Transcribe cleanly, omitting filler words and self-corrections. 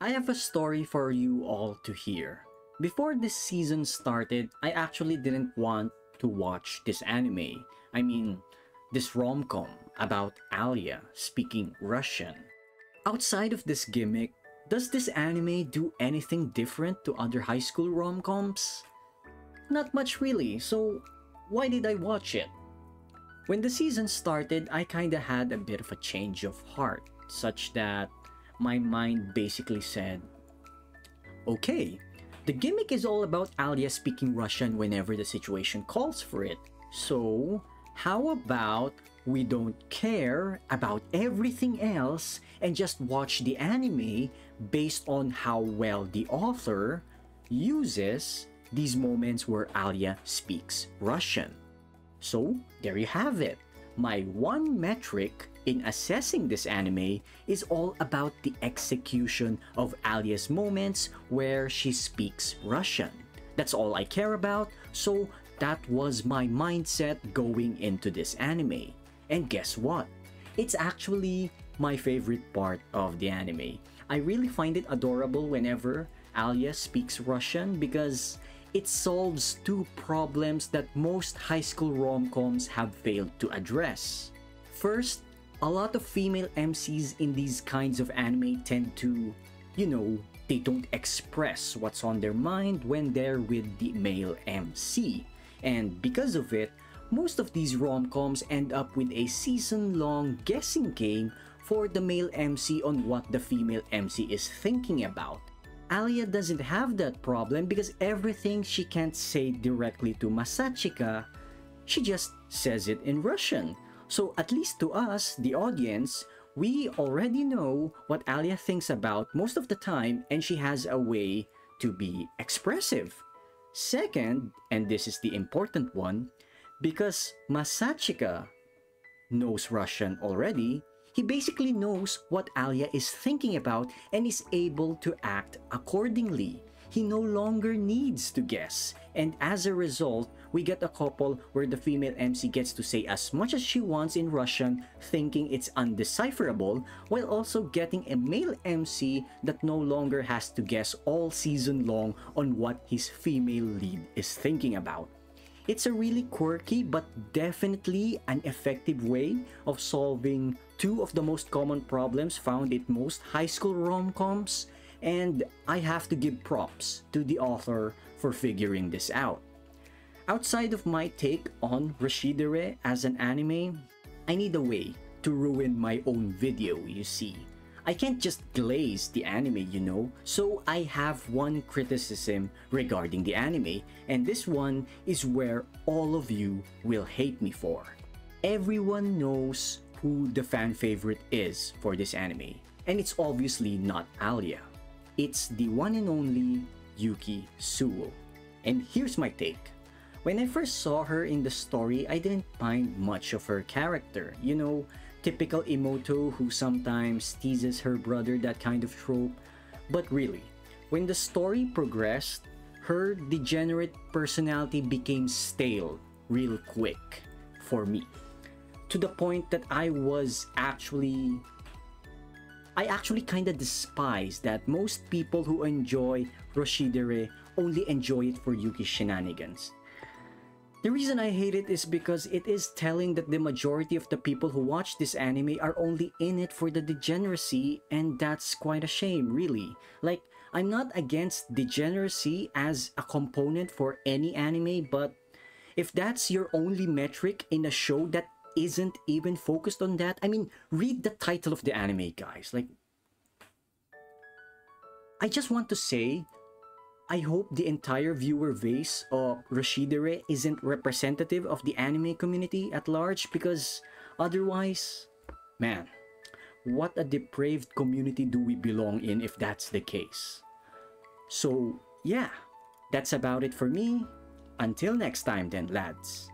I have a story for you all to hear. Before this season started, I actually didn't want to watch this anime. I mean, this rom-com about Alya speaking Russian. Outside of this gimmick, does this anime do anything different to other high school rom-coms? Not much really, so why did I watch it? When the season started, I kinda had a bit of a change of heart, such that my mind basically said, okay, the gimmick is all about Alya speaking Russian whenever the situation calls for it. So, how about we don't care about everything else and just watch the anime based on how well the author uses these moments where Alya speaks Russian. So, there you have it. My one metric in assessing this anime is all about the execution of Alya's moments where she speaks Russian. That's all I care about, so that was my mindset going into this anime. And guess what? It's actually my favorite part of the anime. I really find it adorable whenever Alya speaks Russian because it solves two problems that most high school rom-coms have failed to address. First, a lot of female MCs in these kinds of anime tend to, they don't express what's on their mind when they're with the male MC. And because of it, most of these rom-coms end up with a season-long guessing game for the male MC on what the female MC is thinking about. Alya doesn't have that problem because everything she can't say directly to Masachika, she just says it in Russian. So at least to us, the audience, we already know what Alya thinks about most of the time, and she has a way to be expressive. Second, and this is the important one, because Masachika knows Russian already, he basically knows what Alya is thinking about and is able to act accordingly. He no longer needs to guess, and as a result, we get a couple where the female MC gets to say as much as she wants in Russian, thinking it's undecipherable, while also getting a male MC that no longer has to guess all season long on what his female lead is thinking about. It's a really quirky but definitely an effective way of solving two of the most common problems found in most high school rom-coms, and I have to give props to the author for figuring this out. Outside of my take on Rashidere as an anime, I need a way to ruin my own video, you see. I can't just glaze the anime, so I have one criticism regarding the anime, and this one is where all of you will hate me for. Everyone knows who the fan favorite is for this anime, and it's obviously not Alya. It's the one and only Yuki Suo. And here's my take. When I first saw her in the story, I didn't mind much of her character. Typical Imoto who sometimes teases her brother, that kind of trope. But really, when the story progressed, her degenerate personality became stale real quick for me. To the point that I actually kinda despise that most people who enjoy Roshidere only enjoy it for Yuki's shenanigans. The reason I hate it is because it is telling that the majority of the people who watch this anime are only in it for the degeneracy, and that's quite a shame, really. Like, I'm not against degeneracy as a component for any anime, but if that's your only metric in a show that isn't even focused on that, I mean, read the title of the anime, guys. Like, I just want to say, I hope the entire viewer base of Rashidere isn't representative of the anime community at large, because otherwise, man, what a depraved community do we belong in if that's the case. So yeah, that's about it for me. Until next time then, lads.